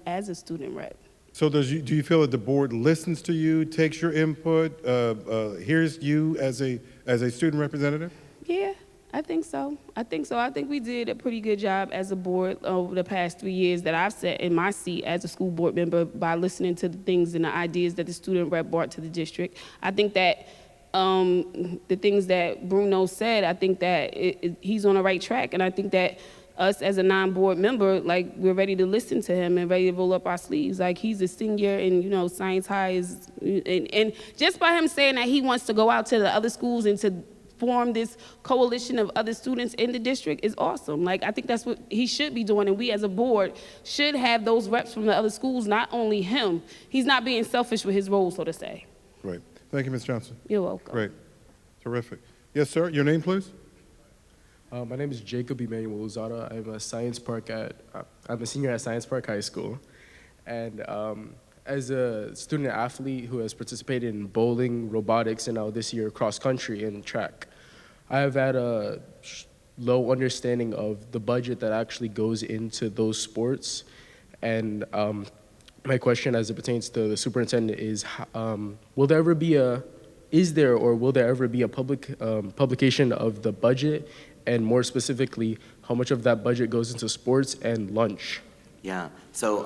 as a student rep. So do you feel that the board listens to you, takes your input, hears you as a student representative? Yeah. I think so. I think we did a pretty good job as a board over the past 3 years that I've sat in my seat as a school board member by listening to the things and the ideas that the student rep brought to the district. I think that the things that Bruno said, I think that he's on the right track, and I think that us as a non-board member, like, we're ready to listen to him and ready to roll up our sleeves. Like, he's a senior, and Science High is, and just by him saying that he wants to go out to the other schools and to form this coalition of other students in the district is awesome. Like, I think that's what he should be doing, and we as a board should have those reps from the other schools, not only him. He's not being selfish with his role, so to say. Great. Thank you, Ms. Johnson. You're welcome. Great. Terrific. Yes, sir. Your name, please? My name is Jacob Emmanuel Uzada. I'm a senior at Science Park High School. And as a student athlete who has participated in bowling, robotics, and now this year cross country and track, I have had a low understanding of the budget that actually goes into those sports. And my question as it pertains to the superintendent is, will there ever be a public publication of the budget, and more specifically, how much of that budget goes into sports and lunch? Yeah, so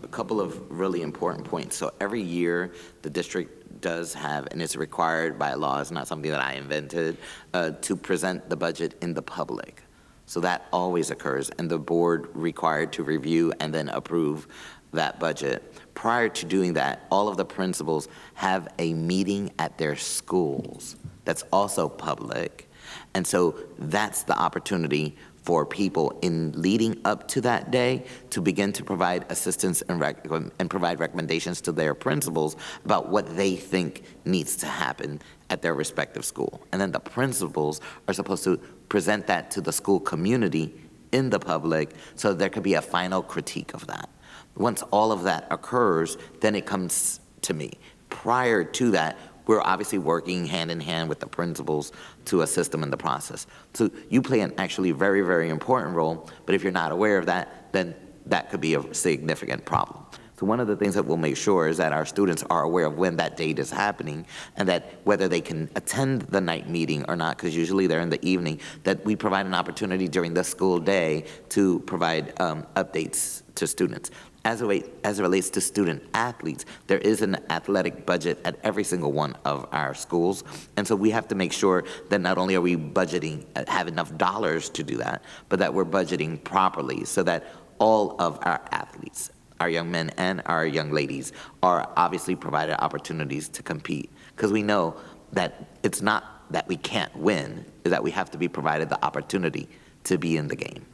a couple of really important points. So every year, the district does have, and it's required by law, it's not something that I invented, to present the budget in the public. So that always occurs, and the board required to review and then approve that budget. Prior to doing that, all of the principals have a meeting at their schools that's also public. And so that's the opportunity for people in leading up to that day to begin to provide assistance and provide recommendations to their principals about what they think needs to happen at their respective school. And then the principals are supposed to present that to the school community in the public so there could be a final critique of that. Once all of that occurs, then it comes to me. prior to that, we're obviously working hand in hand with the principals to assist them in the process. So you play an actually very, very important role, but if you're not aware of that, then that could be a significant problem. So one of the things that we'll make sure is that our students are aware of when that date is happening, and that whether they can attend the night meeting or not, because usually they're in the evening, that we provide an opportunity during the school day to provide updates to students. As it relates to student athletes, there is an athletic budget at every single one of our schools. And so we have to make sure that not only are we budgeting, have enough dollars to do that, but that we're budgeting properly so that all of our athletes, our young men and our young ladies, are obviously provided opportunities to compete. Because we know that it's not that we can't win, is that we have to be provided the opportunity to be in the game.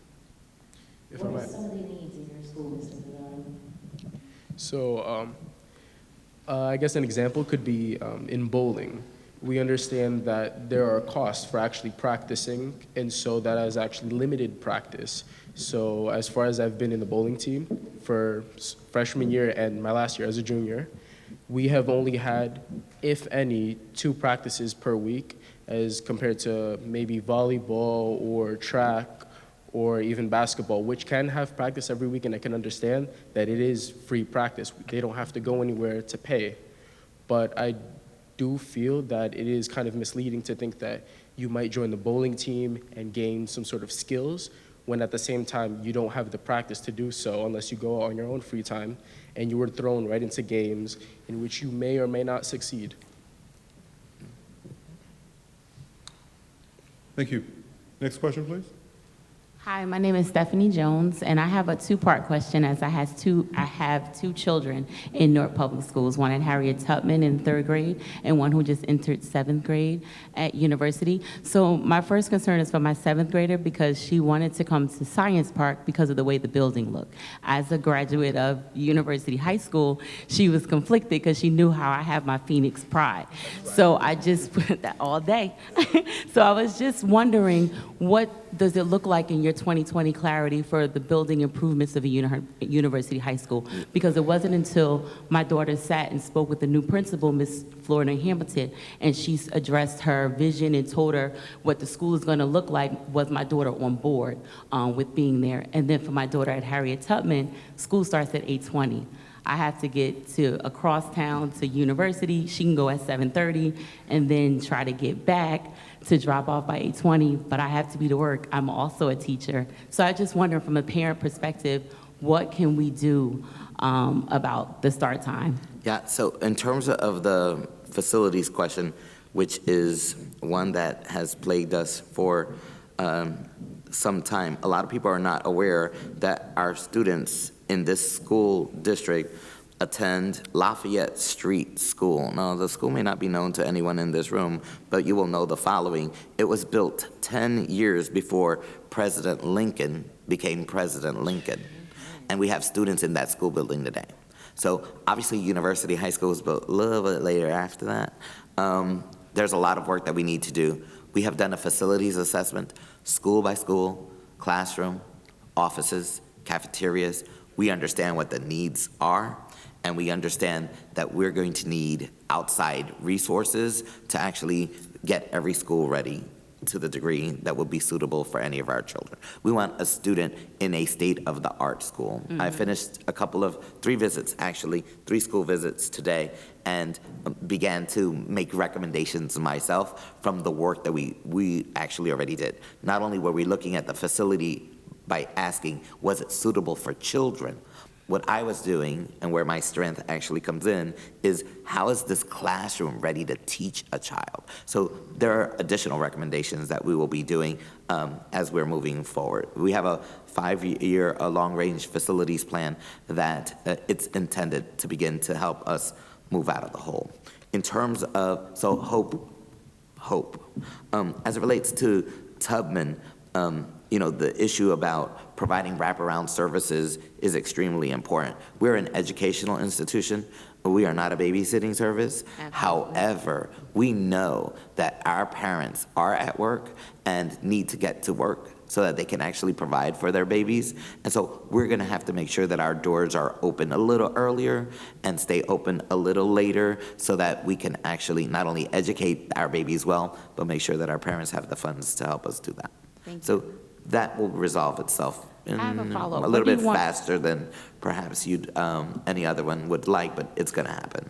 What are some of the needs in your school, Mr. Vidal? So I guess an example could be in bowling. We understand that there are costs for actually practicing, and so that has actually limited practice. So as far as I've been in the bowling team for freshman year and my last year as a junior, we have only had, if any, 2 practices per week as compared to maybe volleyball or track or even basketball, which can have practice every week, and I can understand that it is free practice. They don't have to go anywhere to pay. But I do feel that it is kind of misleading to think that you might join the bowling team and gain some sort of skills when at the same time you don't have the practice to do so unless you go on your own free time, and you were thrown right into games in which you may or may not succeed. Thank you. Next question, please. Hi, my name is Stephanie Jones, and I have a 2-part question as I have two children in Newark Public Schools, one at Harriet Tubman in 3rd grade and one who just entered 7th grade at university. So my first concern is for my 7th grader because she wanted to come to Science Park because of the way the building looked. As a graduate of University High School, she was conflicted because she knew how I have my Phoenix pride. So I just put that all day. So I was just wondering, what does it look like in your 2020 clarity for the building improvements of a University High School? Because it wasn't until my daughter sat and spoke with the new principal, Miss Florida Hamilton, and she addressed her vision and told her what the school is going to look like, was my daughter on board with being there. And then for my daughter at Harriet Tubman, school starts at 8:20. I have to get to across town to university. She can go at 7:30 and then try to get back to drop off by 8:20, but I have to be to work. I'm also a teacher. So I just wonder from a parent perspective, what can we do about the start time? Yeah, so in terms of the facilities question, which is one that has plagued us for some time, a lot of people are not aware that our students in this school district attend Lafayette Street School. Now, the school may not be known to anyone in this room, but you will know the following. It was built 10 years before President Lincoln became President Lincoln. And we have students in that school building today. So obviously University High School was built a little bit later after that. There's a lot of work that we need to do. We have done a facilities assessment, school by school, classroom, offices, cafeterias. We understand what the needs are, and we understand that we're going to need outside resources to actually get every school ready to the degree that will be suitable for any of our children. We want a student in a state-of-the-art school. Mm-hmm. I finished 3 school visits today, and began to make recommendations myself from the work that we actually already did. Not only were we looking at the facility by asking, was it suitable for children? What I was doing, and where my strength actually comes in, is how is this classroom ready to teach a child? So there are additional recommendations that we will be doing as we're moving forward. We have a 5-year long-range facilities plan that it's intended to begin to help us move out of the hole. In terms of, hope. As it relates to Tubman, the issue about providing wraparound services is extremely important. We're an educational institution, but we are not a babysitting service. Absolutely. However, we know that our parents are at work and need to get to work so that they can actually provide for their babies. And so we're gonna have to make sure that our doors are open a little earlier and stay open a little later so that we can actually not only educate our babies well, but make sure that our parents have the funds to help us do that. Thank So that will resolve itself in I have a follow-up. a What little do you bit want- faster than perhaps any other one would like, but it's gonna happen.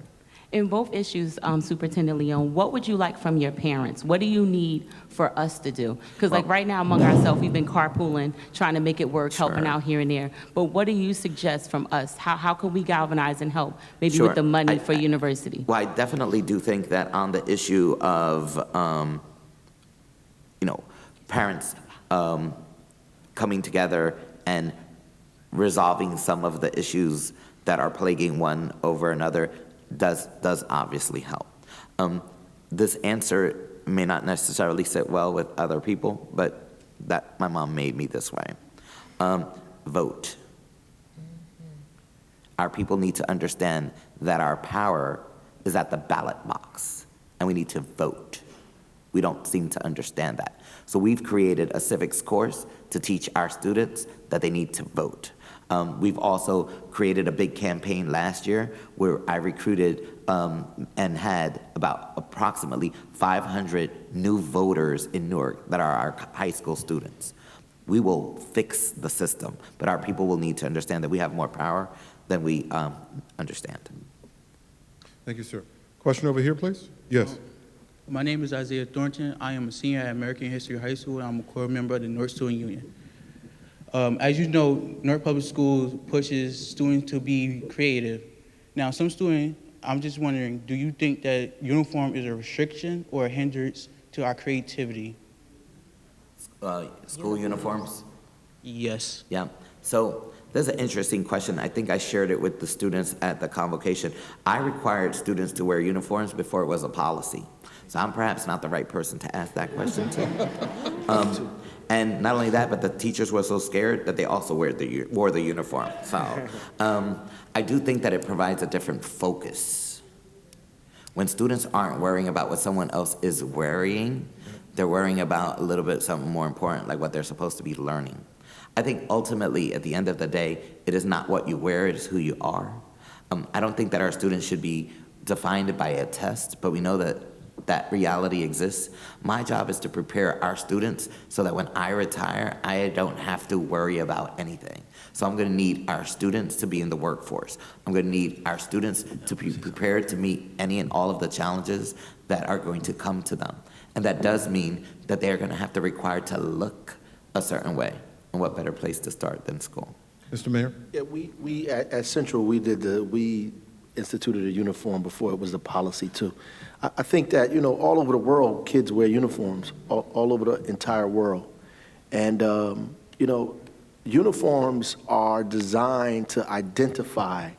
In both issues, Superintendent Leon, what would you like from your parents? What do you need for us to do? Because like right now among ourselves, we've been carpooling, trying to make it work, helping Sure. out here and there. But what do you suggest from us? How can we galvanize and help, maybe Sure. with the money for university? Well, I definitely do think that on the issue of, parents coming together and resolving some of the issues that are plaguing one over another does obviously help. This answer may not necessarily sit well with other people, but that my mom made me this way. Vote. Our people need to understand that our power is at the ballot box, and we need to vote. We don't seem to understand that. So we've created a civics course to teach our students that they need to vote. We've also created a big campaign last year where I recruited and had about approximately 500 new voters in Newark that are our high school students. We will fix the system, but our people will need to understand that we have more power than we understand. Thank you, sir. Question over here, please. Yes. My name is Isaiah Thornton. I am a senior at American History High School, and I'm a core member of the North Student Union. As you know, Newark Public Schools pushes students to be creative. Now, some students, I'm just wondering, do you think that uniform is a restriction or a hindrance to our creativity? School uniforms? Yes. Yeah. So there's an interesting question. I think I shared it with the students at the convocation. I required students to wear uniforms before it was a policy. So I'm perhaps not the right person to ask that question to. And not only that, but the teachers were so scared that they also wore the uniform. So I do think that it provides a different focus. When students aren't worrying about what someone else is wearing, they're worrying about a little bit something more important, like what they're supposed to be learning. I think ultimately, at the end of the day, it is not what you wear, it is who you are. I don't think that our students should be defined by a test, but we know that that reality exists. My job is to prepare our students so that when I retire, I don't have to worry about anything. So I'm gonna need our students to be in the workforce. I'm gonna need our students to be prepared to meet any and all of the challenges that are going to come to them. And that does mean that they're gonna have to require to look a certain way. And what better place to start than school? Mr. Mayor? Yeah, we at Central, we instituted a uniform before it was the policy too. I think that, all over the world, kids wear uniforms, all over the entire world. And, uniforms are designed to identify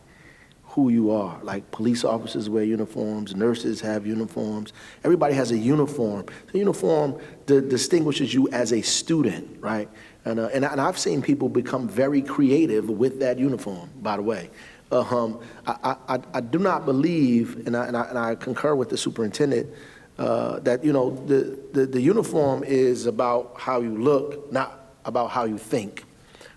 who you are. Like police officers wear uniforms, nurses have uniforms. Everybody has a uniform. The uniform distinguishes you as a student, right? And I've seen people become very creative with that uniform, by the way. I do not believe, and I concur with the superintendent, that the uniform is about how you look, not about how you think,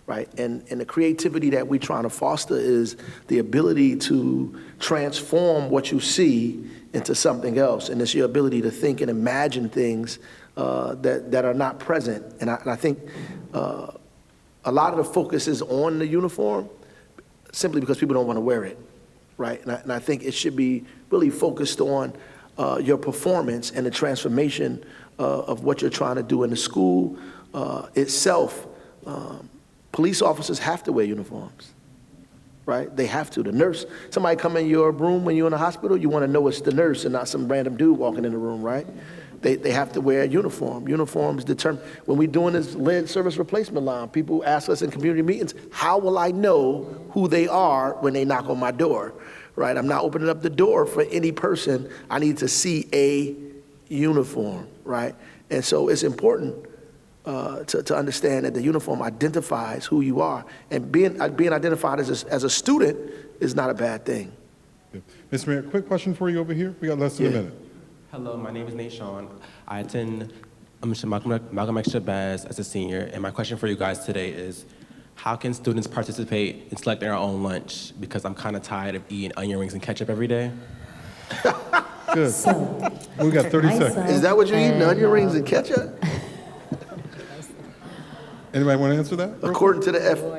right? And the creativity that we're trying to foster is the ability to transform what you see into something else, and it's your ability to think and imagine things that are not present. And I think a lot of the focus is on the uniform, simply because people don't want to wear it, right? And I think it should be really focused on your performance and the transformation of what you're trying to do in the school itself. Police officers have to wear uniforms, right? They have to. The nurse, somebody come in your room when you're in the hospital, you want to know it's the nurse and not some random dude walking in the room, right? They have to wear a uniform. Uniforms determine, when we're doing this lead service replacement line, people ask us in community meetings, how will I know who they are when they knock on my door, right? I'm not opening up the door for any person. I need to see a uniform, right? And so it's important to understand that the uniform identifies who you are. And being identified as a student is not a bad thing. Mr. Mayor, quick question for you over here. We got less than a minute. Hello, my name is Nate Sean. I attend Malcolm X Shabazz as a senior, and my question for you guys today is, how can students participate in selecting our own lunch? Because I'm kind of tired of eating onion rings and ketchup every day. Good. We got 30 seconds. Is that what you're eating, onion rings and ketchup? Anybody want to answer that? According to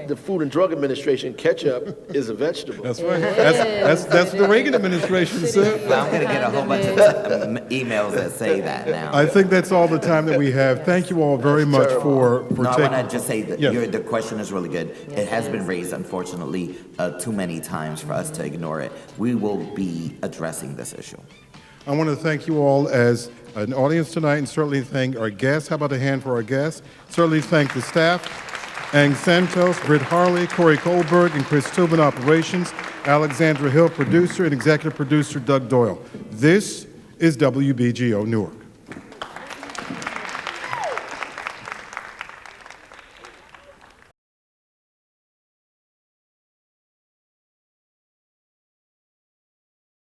the Food and Drug Administration, ketchup is a vegetable. That's right. That's the Reagan administration said. Well, I'm going to get a whole bunch of emails that say that now. I think that's all the time that we have. Thank you all very much for No, taking. I want to just say that Yes. the question is really good. It has been raised, unfortunately, too many times for us to ignore it. We will be addressing this issue. I want to thank you all as an audience tonight, and certainly thank our guests. How about a hand for our guests? Certainly thank the staff, Ang Santos, Britt Harley, Corey Kohlberg, and Chris Tubin, operations, Alexandra Hill, producer, and executive producer Doug Doyle. This is WBGO Newark.